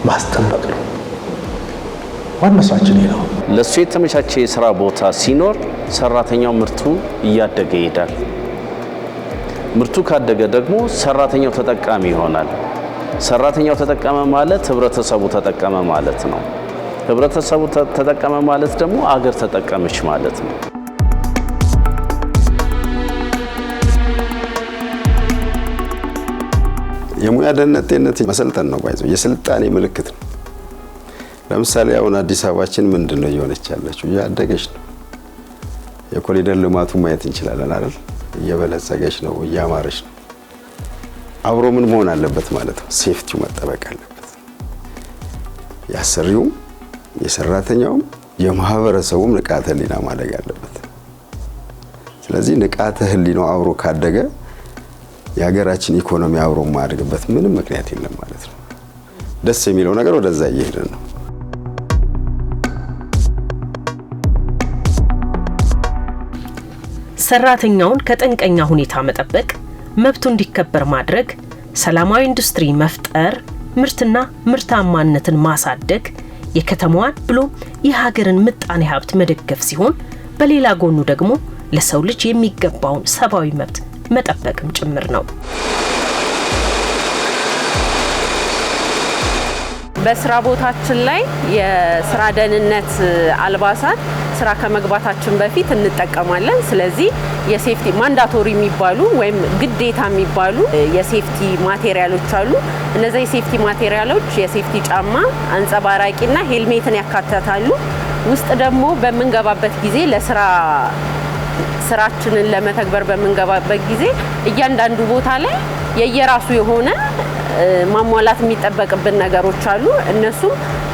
ማስጠበቅ ነው ዋና ስራችን ነው። ለሱ የተመቻቸ የስራ ቦታ ሲኖር ሰራተኛው ምርቱ እያደገ ይሄዳል። ምርቱ ካደገ ደግሞ ሰራተኛው ተጠቃሚ ይሆናል። ሰራተኛው ተጠቀመ ማለት ህብረተሰቡ ተጠቀመ ማለት ነው። ህብረተሰቡ ተጠቀመ ማለት ደግሞ አገር ተጠቀመች ማለት ነው። የሙያ ደህንነት መሰልጠን ነው ባይዘው የስልጣኔ ምልክት ነው። ለምሳሌ አሁን አዲስ አበባችን ምንድነው እየሆነች ያለችው? እያደገች ነው። የኮሪደር ልማቱ ማየት እንችላለን አይደል? እየበለጸገች ነው፣ እያማረች ነው። አብሮ ምን መሆን አለበት ማለት ነው? ሴፍቲው መጠበቅ አለበት። ያሰሪውም የሰራተኛውም የማህበረሰቡም ንቃተ ህሊና ማደግ አለበት። ስለዚህ ንቃተ ህሊናው አብሮ ካደገ የሀገራችን ኢኮኖሚ አብሮ ማድረግበት ምንም ምክንያት የለም ማለት ነው። ደስ የሚለው ነገር ወደዛ እየሄደ ነው። ሰራተኛውን ከጠንቀኛ ሁኔታ መጠበቅ፣ መብቱ እንዲከበር ማድረግ፣ ሰላማዊ ኢንዱስትሪ መፍጠር፣ ምርትና ምርታማነትን ማሳደግ፣ የከተማዋን ብሎ የሀገርን ምጣኔ ሀብት መደገፍ ሲሆን በሌላ ጎኑ ደግሞ ለሰው ልጅ የሚገባውን ሰብአዊ መብት መጠበቅም ጭምር ነው። በስራ ቦታችን ላይ የስራ ደህንነት አልባሳት ስራ ከመግባታችን በፊት እንጠቀማለን። ስለዚህ የሴፍቲ ማንዳቶሪ የሚባሉ ወይም ግዴታ የሚባሉ የሴፍቲ ማቴሪያሎች አሉ። እነዚህ የሴፍቲ ማቴሪያሎች የሴፍቲ ጫማ፣ አንጸባራቂና ሄልሜትን ያካትታሉ። ውስጥ ደግሞ በምንገባበት ጊዜ ስራችንን ለመተግበር በምንገባበት ጊዜ እያንዳንዱ ቦታ ላይ የየራሱ የሆነ ማሟላት የሚጠበቅብን ነገሮች አሉ። እነሱም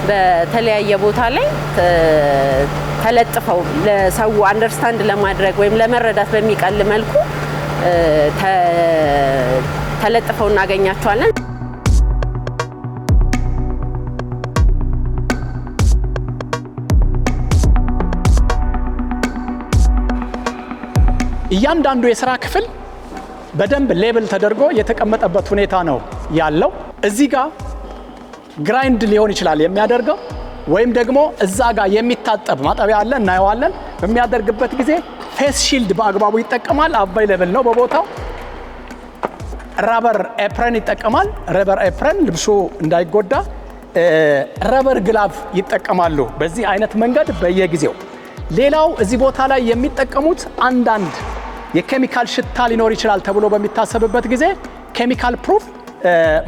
በተለያየ ቦታ ላይ ተለጥፈው ለሰው አንደርስታንድ ለማድረግ ወይም ለመረዳት በሚቀል መልኩ ተለጥፈው እናገኛቸዋለን። እያንዳንዱ የስራ ክፍል በደንብ ሌብል ተደርጎ የተቀመጠበት ሁኔታ ነው ያለው። እዚህ ጋር ግራይንድ ሊሆን ይችላል የሚያደርገው ወይም ደግሞ እዛ ጋር የሚታጠብ ማጠቢያ አለ እናየዋለን። በሚያደርግበት ጊዜ ፌስ ሺልድ በአግባቡ ይጠቀማል። አቫይለብል ነው በቦታው። ረበር ኤፕረን ይጠቀማል። ረበር ኤፕረን ልብሱ እንዳይጎዳ። ረበር ግላቭ ይጠቀማሉ። በዚህ አይነት መንገድ በየጊዜው ሌላው እዚህ ቦታ ላይ የሚጠቀሙት አንዳንድ የኬሚካል ሽታ ሊኖር ይችላል ተብሎ በሚታሰብበት ጊዜ ኬሚካል ፕሩፍ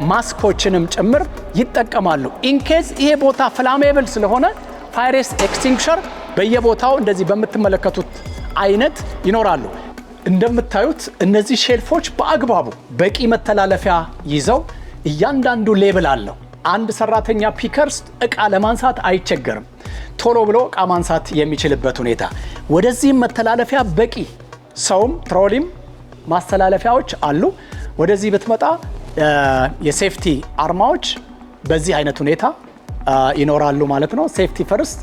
ማስኮችንም ጭምር ይጠቀማሉ። ኢንኬዝ ይሄ ቦታ ፍላሜብል ስለሆነ ፋይር ኤክስቲንግሸር በየቦታው እንደዚህ በምትመለከቱት አይነት ይኖራሉ። እንደምታዩት እነዚህ ሼልፎች በአግባቡ በቂ መተላለፊያ ይዘው እያንዳንዱ ሌብል አለው። አንድ ሰራተኛ ፒከርስ እቃ ለማንሳት አይቸገርም። ቶሎ ብሎ እቃ ማንሳት የሚችልበት ሁኔታ። ወደዚህም መተላለፊያ በቂ ሰውም ትሮሊም ማስተላለፊያዎች አሉ። ወደዚህ ብትመጣ የሴፍቲ አርማዎች በዚህ አይነት ሁኔታ ይኖራሉ ማለት ነው። ሴፍቲ ፈርስት።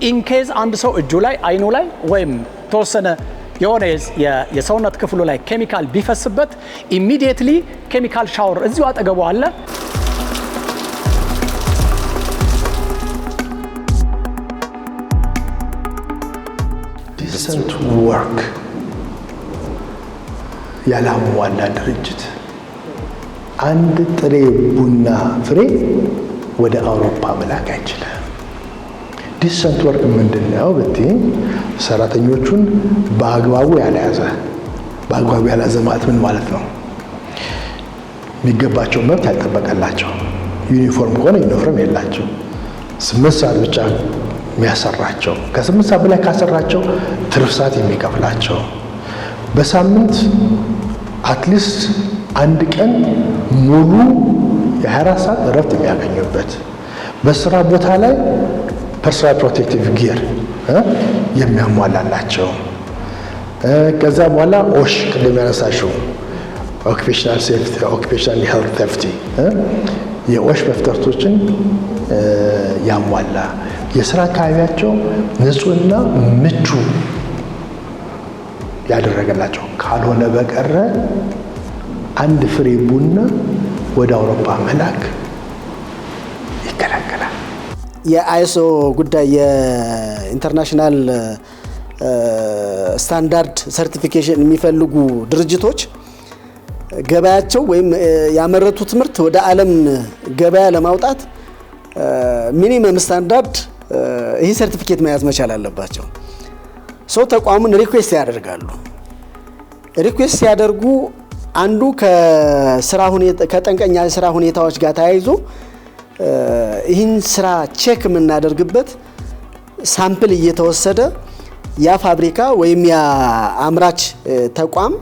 ኢንኬዝ አንድ ሰው እጁ ላይ አይኑ ላይ ወይም ተወሰነ የሆነ የሰውነት ክፍሉ ላይ ኬሚካል ቢፈስበት ኢሚዲየትሊ ኬሚካል ሻወር እዚሁ አጠገቡ አለ። ዲሰንት ወርክ ያላሟላ ድርጅት አንድ ጥሬ ቡና ፍሬ ወደ አውሮፓ መላክ አይችልም። ዲሰንት ወርክ ምንድን ነው ብትይ ሰራተኞቹን በአግባቡ ያልያዘ ማለት ምን ማለት ነው? የሚገባቸው መብት ያልጠበቀላቸው፣ ዩኒፎርም ከሆነ ዩኒፎርም የላቸው፣ 8 ሰዓት ብቻ የሚያሰራቸው፣ ከ8 ሰዓት በላይ ካሰራቸው ትርፍ ሰዓት የሚከፍላቸው፣ በሳምንት አትሊስት አንድ ቀን ሙሉ የ24 ሰዓት እረፍት የሚያገኙበት፣ በስራ ቦታ ላይ ፐርሰናል ፕሮቴክቲቭ ጊር የሚያሟላላቸው፣ ከዛ በኋላ ኦሽ ቅድም ያነሳሽው ኦኩፔሽናል ሴፍቲ ኦኩፔሽናል ሄልት ሴፍቲ የኦሽ መፍጠርቶችን ያሟላ፣ የስራ አካባቢያቸው ንጹህና ምቹ ያደረገላቸው ካልሆነ በቀረ አንድ ፍሬ ቡና ወደ አውሮፓ መላክ ይከለከላል። የአይሶ ጉዳይ የኢንተርናሽናል ስታንዳርድ ሰርቲፊኬሽን የሚፈልጉ ድርጅቶች ገበያቸው ወይም ያመረቱት ምርት ወደ ዓለም ገበያ ለማውጣት ሚኒመም ስታንዳርድ ይህ ሰርቲፊኬት መያዝ መቻል አለባቸው። ሰው ተቋሙን ሪኩዌስት ያደርጋሉ። ሪኩዌስት ሲያደርጉ አንዱ ከጠንቀኛ ስራ ሁኔታዎች ጋር ተያይዞ ይህን ስራ ቼክ የምናደርግበት ሳምፕል እየተወሰደ ያ ፋብሪካ ወይም ያ አምራች ተቋም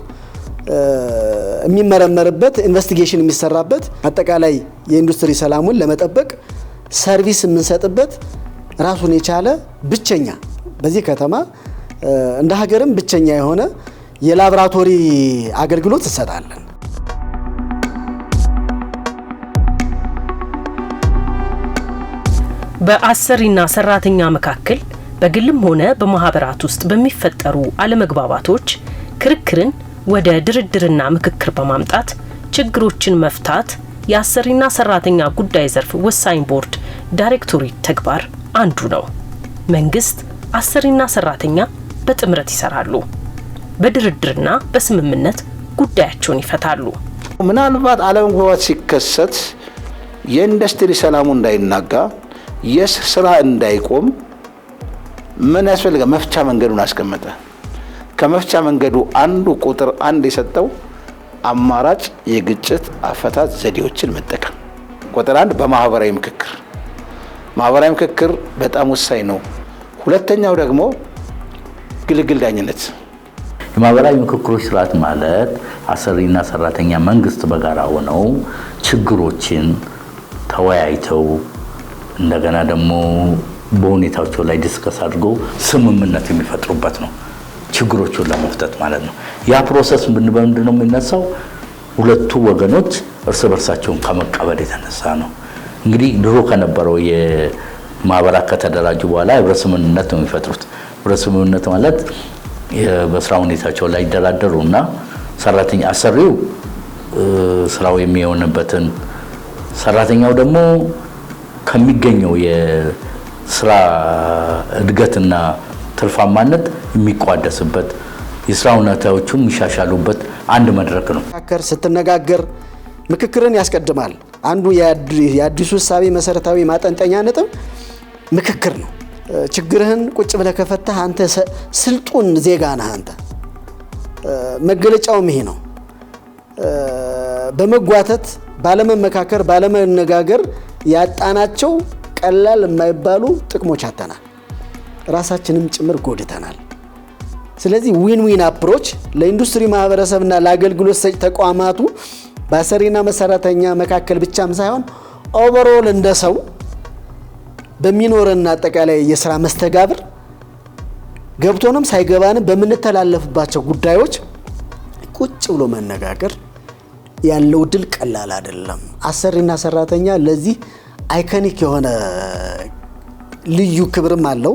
የሚመረመርበት ኢንቨስቲጌሽን የሚሰራበት አጠቃላይ የኢንዱስትሪ ሰላሙን ለመጠበቅ ሰርቪስ የምንሰጥበት ራሱን የቻለ ብቸኛ በዚህ ከተማ እንደ ሀገርም ብቸኛ የሆነ የላቦራቶሪ አገልግሎት እንሰጣለን። በአሰሪና ሰራተኛ መካከል በግልም ሆነ በማህበራት ውስጥ በሚፈጠሩ አለመግባባቶች ክርክርን ወደ ድርድርና ምክክር በማምጣት ችግሮችን መፍታት የአሰሪና ሰራተኛ ጉዳይ ዘርፍ ወሳኝ ቦርድ ዳይሬክቶሬት ተግባር አንዱ ነው። መንግስት፣ አሰሪና ሰራተኛ በጥምረት ይሰራሉ። በድርድርና በስምምነት ጉዳያቸውን ይፈታሉ። ምናልባት አለመግባባት ሲከሰት የኢንዱስትሪ ሰላሙ እንዳይናጋ፣ የስራ እንዳይቆም ምን ያስፈልጋል? መፍቻ መንገዱን አስቀመጠ። ከመፍቻ መንገዱ አንዱ ቁጥር 1 የሰጠው አማራጭ የግጭት አፈታት ዘዴዎችን መጠቀም። ቁጥር 1 በማህበራዊ ምክክር። ማህበራዊ ምክክር በጣም ወሳኝ ነው። ሁለተኛው ደግሞ ግልግል ዳኝነት። የማህበራዊ ምክክሮች ስርዓት ማለት አሰሪና ሰራተኛ መንግስት በጋራ ሆነው ችግሮችን ተወያይተው እንደገና ደግሞ በሁኔታዎች ላይ ዲስከስ አድርገው ስምምነት የሚፈጥሩበት ነው። ችግሮቹን ለመፍታት ማለት ነው። ያ ፕሮሰስ ምንድነው ነው የሚነሳው? ሁለቱ ወገኖች እርስ በርሳቸውን ከመቀበል የተነሳ ነው። እንግዲህ ድሮ ከነበረው የማህበራት ከተደራጁ በኋላ ህብረት ስምምነት ነው የሚፈጥሩት። ህብረት ስምምነት ማለት በስራ ሁኔታቸው ላይ ይደራደሩና ሰራተኛ አሰሪው ስራው የሚሆንበትን ሰራተኛው ደግሞ ከሚገኘው የስራ እድገትና ትርፋማነት የሚቋደስበት የስራ ሁኔታዎቹ የሚሻሻሉበት አንድ መድረክ ነው። ስትነጋገር ምክክርን ያስቀድማል። አንዱ የአዲሱ እሳቤ መሰረታዊ ማጠንጠኛ ነጥብ ምክክር ነው። ችግርህን ቁጭ ብለህ ከፈታህ አንተ ስልጡን ዜጋ ነህ። አንተ መገለጫውም ይሄ ነው። በመጓተት ባለመመካከር፣ ባለመነጋገር ያጣናቸው ቀላል የማይባሉ ጥቅሞች አተናል። ራሳችንም ጭምር ጎድተናል። ስለዚህ ዊን ዊን አፕሮች ለኢንዱስትሪ ማህበረሰብና ለአገልግሎት ሰጪ ተቋማቱ በአሰሪና መሰራተኛ መካከል ብቻም ሳይሆን ኦቨርኦል እንደ ሰው በሚኖረን አጠቃላይ የሥራ መስተጋብር ገብቶንም ሳይገባንም በምንተላለፍባቸው ጉዳዮች ቁጭ ብሎ መነጋገር ያለው ድል ቀላል አይደለም። አሰሪና ሰራተኛ ለዚህ አይኮኒክ የሆነ ልዩ ክብርም አለው።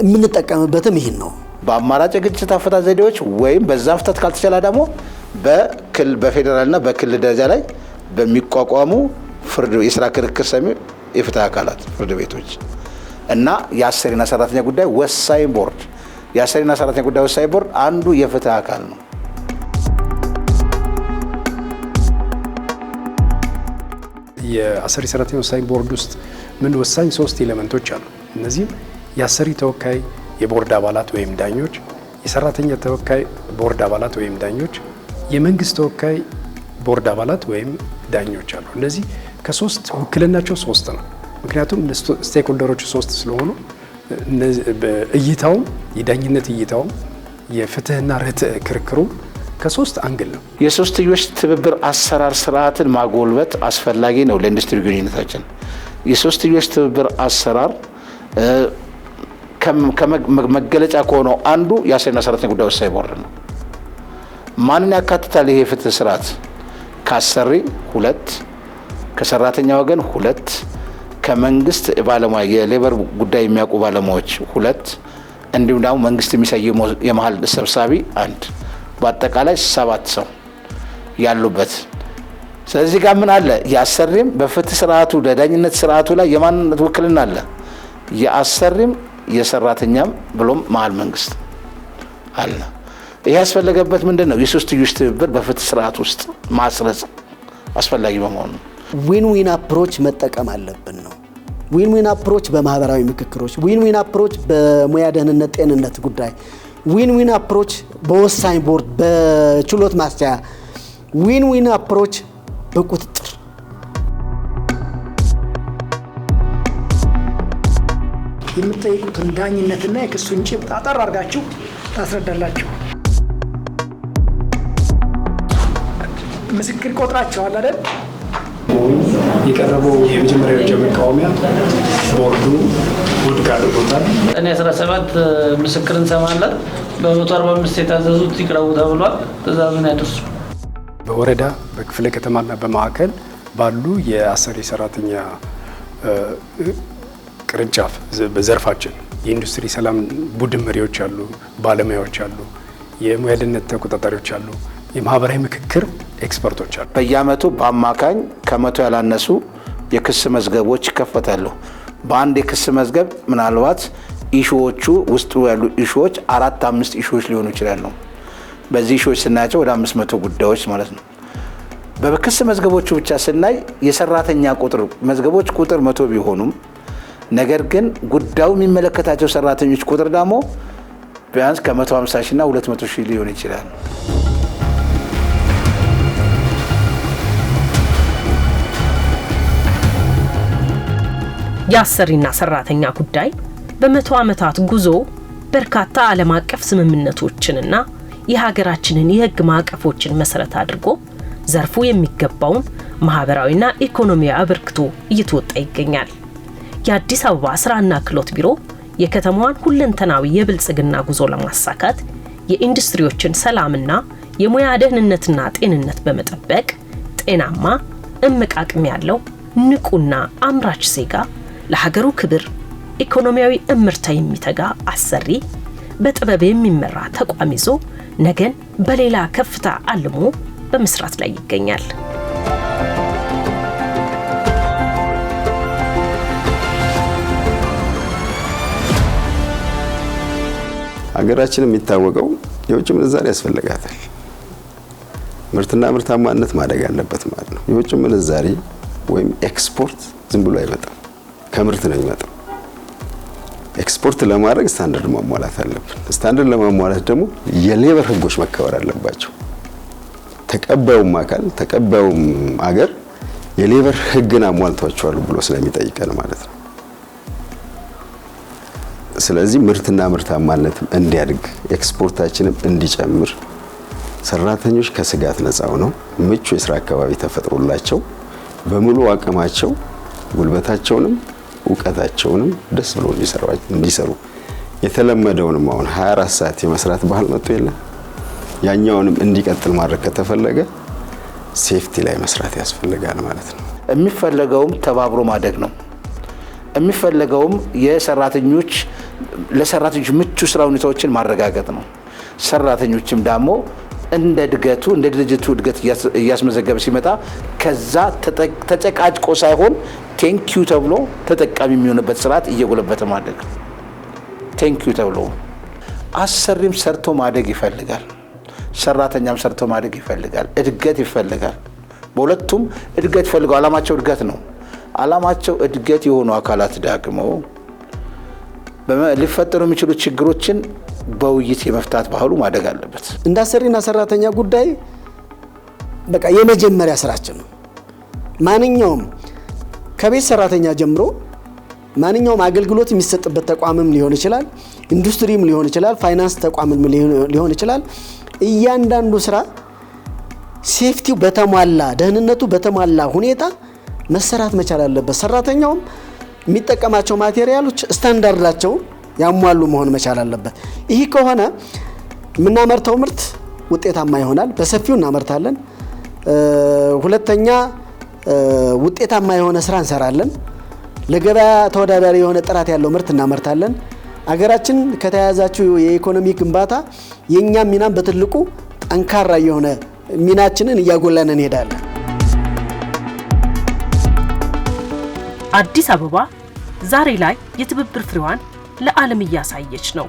የምንጠቀምበትም ይህን ነው። በአማራጭ ግጭት አፈታት ዘዴዎች ወይም በዛ አፈታት ካልተቻለ ደግሞ በፌዴራልና በክልል ደረጃ ላይ በሚቋቋሙ ፍርድ የስራ ክርክር ሰሚ የፍትህ አካላት ፍርድ ቤቶች እና የአሰሪና ሰራተኛ ጉዳይ ወሳኝ ቦርድ የአሰሪና ሰራተኛ ጉዳይ ወሳኝ ቦርድ አንዱ የፍትህ አካል ነው። የአሰሪ ሰራተኛ ወሳኝ ቦርድ ውስጥ ምን ወሳኝ 3 ኤሌመንቶች አሉ። እነዚህም የአሰሪ ተወካይ የቦርድ አባላት ወይም ዳኞች፣ የሰራተኛ ተወካይ ቦርድ አባላት ወይም ዳኞች፣ የመንግስት ተወካይ ቦርድ አባላት ወይም ዳኞች አሉ። እነዚህ ከሶስት ውክልናቸው 3 ነው። ምክንያቱም ስቴክሆልደሮቹ 3 ስለሆኑ እይታውም የዳኝነት እይታውም የፍትህና ርትዕ ክርክሩ ከ3 አንግል ነው። የሶስትዮሽ ትብብር አሰራር ስርዓትን ማጎልበት አስፈላጊ ነው ለኢንዱስትሪ ግንኙነታችን። የሶስትዮሽ ትብብር አሰራር መገለጫ ከሆነው አንዱ የአሰሪና ሰራተኛ ጉዳይ ወሳኝ ቦርድ ነው። ማንን ያካትታል ይሄ ፍትህ ስርዓት? ከአሰሪ 2፣ ከሰራተኛ ወገን 2፣ ከመንግስት ባለሙያ የሌበር ጉዳይ የሚያውቁ ባለሙያዎች 2፣ እንዲሁም ደግሞ መንግስት የሚሰየመው የመሀል ሰብሳቢ 1፣ በአጠቃላይ 7 ሰው ያሉበት። ስለዚህ ጋር ምን አለ? የአሰሪም በፍትህ ስርዓቱ ለዳኝነት ስርዓቱ ላይ የማንነት ውክልና አለ። የአሰሪም የሰራተኛም ብሎም መሀል መንግስት አለ። ይሄ ያስፈለገበት ምንድነው? የሶስትዮሽ ትብብር በፍትህ ስርዓት ውስጥ ማስረጽ አስፈላጊ በመሆኑ ዊን ዊን አፕሮች መጠቀም አለብን ነው። ዊን ዊን አፕሮች በማህበራዊ ምክክሮች፣ ዊን ዊን አፕሮች በሙያ ደህንነት ጤንነት ጉዳይ፣ ዊን ዊን አፕሮች በወሳኝ ቦርድ በችሎት ማስቻያ፣ ዊን ዊን አፕሮች በቁጥጥር። የምትጠይቁትን ዳኝነትና የክሱን ጭብጥ አጠር አድርጋችሁ ታስረዳላችሁ። ምስክር ቆጥራችኋል አይደል? የቀረበው የመጀመሪያ ደረጃ መቃወሚያ ቦርዱ ውድቅ አድርጎታል። እኔ 17 ምስክር እንሰማለን። በ145 የታዘዙት ይቅረቡ ተብሏል። ትዕዛዙን ያደርሱ። በወረዳ በክፍለ ከተማና በማዕከል ባሉ የአሰሪ ሰራተኛ ቅርንጫፍ በዘርፋችን የኢንዱስትሪ ሰላም ቡድን መሪዎች አሉ፣ ባለሙያዎች አሉ፣ የሙያ ደህንነት ተቆጣጣሪዎች አሉ፣ የማህበራዊ ምክክር ኤክስፐርቶች አሉ። በየአመቱ በአማካኝ ከ100 ያላነሱ የክስ መዝገቦች ይከፈታሉ። በአንድ የክስ መዝገብ ምናልባት ኢሹዎቹ ውስጡ ያሉ ኢሹዎች 4-5 ኢሹዎች ሊሆኑ ይችላሉ። በዚህ ኢሹዎች ስናያቸው ወደ 500 ጉዳዮች ማለት ነው። በክስ መዝገቦቹ ብቻ ስናይ የሰራተኛ ቁጥር መዝገቦች ቁጥር 100 ቢሆኑም ነገር ግን ጉዳዩ የሚመለከታቸው ሰራተኞች ቁጥር ደግሞ ቢያንስ ከ150 ሺህ እና 200 ሺህ ሊሆን ይችላል። የአሰሪና ሰራተኛ ጉዳይ በመቶ ዓመታት ጉዞ በርካታ ዓለም አቀፍ ስምምነቶችንና የሀገራችንን የሕግ ማዕቀፎችን መሰረት አድርጎ ዘርፉ የሚገባውን ማህበራዊና ኢኮኖሚያዊ አበርክቶ እየተወጣ ይገኛል። የአዲስ አበባ ስራና ክህሎት ቢሮ የከተማዋን ሁለንተናዊ የብልጽግና ጉዞ ለማሳካት የኢንዱስትሪዎችን ሰላምና የሙያ ደህንነትና ጤንነት በመጠበቅ ጤናማ እምቅ አቅም ያለው ንቁና አምራች ዜጋ፣ ለሀገሩ ክብር ኢኮኖሚያዊ እምርታ የሚተጋ አሰሪ፣ በጥበብ የሚመራ ተቋም ይዞ ነገን በሌላ ከፍታ አልሞ በመስራት ላይ ይገኛል። ሀገራችን የሚታወቀው የውጭ ምንዛሪ ያስፈልጋታል። ምርትና ምርታማነት ማደግ አለበት ማለት ነው። የውጭ ምንዛሪ ወይም ኤክስፖርት ዝም ብሎ አይመጣም፣ ከምርት ነው የሚመጣው። ኤክስፖርት ለማድረግ ስታንዳርድ ማሟላት አለብን። ስታንዳርድ ለማሟላት ደግሞ የሌበር ህጎች መከበር አለባቸው። ተቀባዩም አካል ተቀባዩም አገር የሌበር ህግን አሟልቷቸዋል ብሎ ስለሚጠይቀን ማለት ነው። ስለዚህ ምርትና ምርታማነትም እንዲያድግ ኤክስፖርታችንም እንዲጨምር ሰራተኞች ከስጋት ነፃ ሆነው ምቹ የስራ አካባቢ ተፈጥሮላቸው በሙሉ አቅማቸው ጉልበታቸውንም ዕውቀታቸውንም ደስ ብሎ እንዲሰሩ የተለመደውንም አሁን 24 ሰዓት የመስራት ባህል መጥቶ የለም። ያኛውንም እንዲቀጥል ማድረግ ከተፈለገ ሴፍቲ ላይ መስራት ያስፈልጋል ማለት ነው። የሚፈለገውም ተባብሮ ማደግ ነው። የሚፈለገውም ለሰራተኞች ምቹ ስራ ሁኔታዎችን ማረጋገጥ ነው። ሰራተኞችም ደግሞ እንደ እድገቱ እንደ ድርጅቱ እድገት እያስመዘገበ ሲመጣ ከዛ ተጨቃጭቆ ሳይሆን ቴንኪዩ ተብሎ ተጠቃሚ የሚሆንበት ስርዓት እየጎለበተ ማደግ። ቴንኪዩ ተብሎ አሰሪም ሰርቶ ማደግ ይፈልጋል፣ ሰራተኛም ሰርቶ ማደግ ይፈልጋል፣ እድገት ይፈልጋል። በሁለቱም እድገት ይፈልጋል። አላማቸው እድገት ነው። አላማቸው እድገት የሆኑ አካላት ደግሞ ሊፈጠሩ የሚችሉ ችግሮችን በውይይት የመፍታት ባህሉ ማደግ አለበት። እንደ አሰሪና ሰራተኛ ጉዳይ በቃ የመጀመሪያ ስራችን ነው። ማንኛውም ከቤት ሰራተኛ ጀምሮ ማንኛውም አገልግሎት የሚሰጥበት ተቋምም ሊሆን ይችላል፣ ኢንዱስትሪም ሊሆን ይችላል፣ ፋይናንስ ተቋምም ሊሆን ይችላል። እያንዳንዱ ስራ ሴፍቲው በተሟላ ደህንነቱ በተሟላ ሁኔታ መሰራት መቻል አለበት። ሰራተኛውም የሚጠቀማቸው ማቴሪያሎች ስታንዳርዳቸውን ያሟሉ መሆን መቻል አለበት። ይህ ከሆነ የምናመርተው ምርት ውጤታማ ይሆናል፣ በሰፊው እናመርታለን። ሁለተኛ ውጤታማ የሆነ ስራ እንሰራለን። ለገበያ ተወዳዳሪ የሆነ ጥራት ያለው ምርት እናመርታለን። አገራችን ከተያያዛችው የኢኮኖሚ ግንባታ የኛም ሚናም በትልቁ ጠንካራ የሆነ ሚናችንን እያጎላን እንሄዳለን። አዲስ አበባ ዛሬ ላይ የትብብር ፍሬዋን ለዓለም እያሳየች ነው።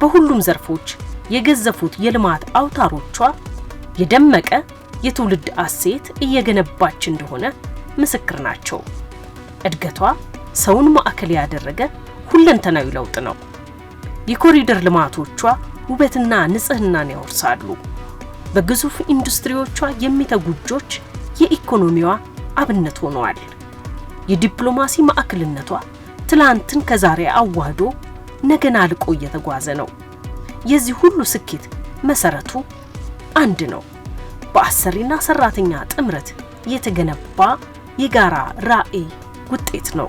በሁሉም ዘርፎች የገዘፉት የልማት አውታሮቿ የደመቀ የትውልድ አሴት እየገነባች እንደሆነ ምስክር ናቸው። እድገቷ ሰውን ማዕከል ያደረገ ሁለንተናዊ ለውጥ ነው። የኮሪደር ልማቶቿ ውበትና ንጽህናን ያወርሳሉ። በግዙፍ ኢንዱስትሪዎቿ የሚተጉ እጆች የኢኮኖሚዋ አብነት ሆነዋል። የዲፕሎማሲ ማዕከልነቷ ትላንትን ከዛሬ አዋህዶ ነገን አልቆ እየተጓዘ ነው። የዚህ ሁሉ ስኬት መሰረቱ አንድ ነው። በአሰሪና ሰራተኛ ጥምረት የተገነባ የጋራ ራዕይ ውጤት ነው።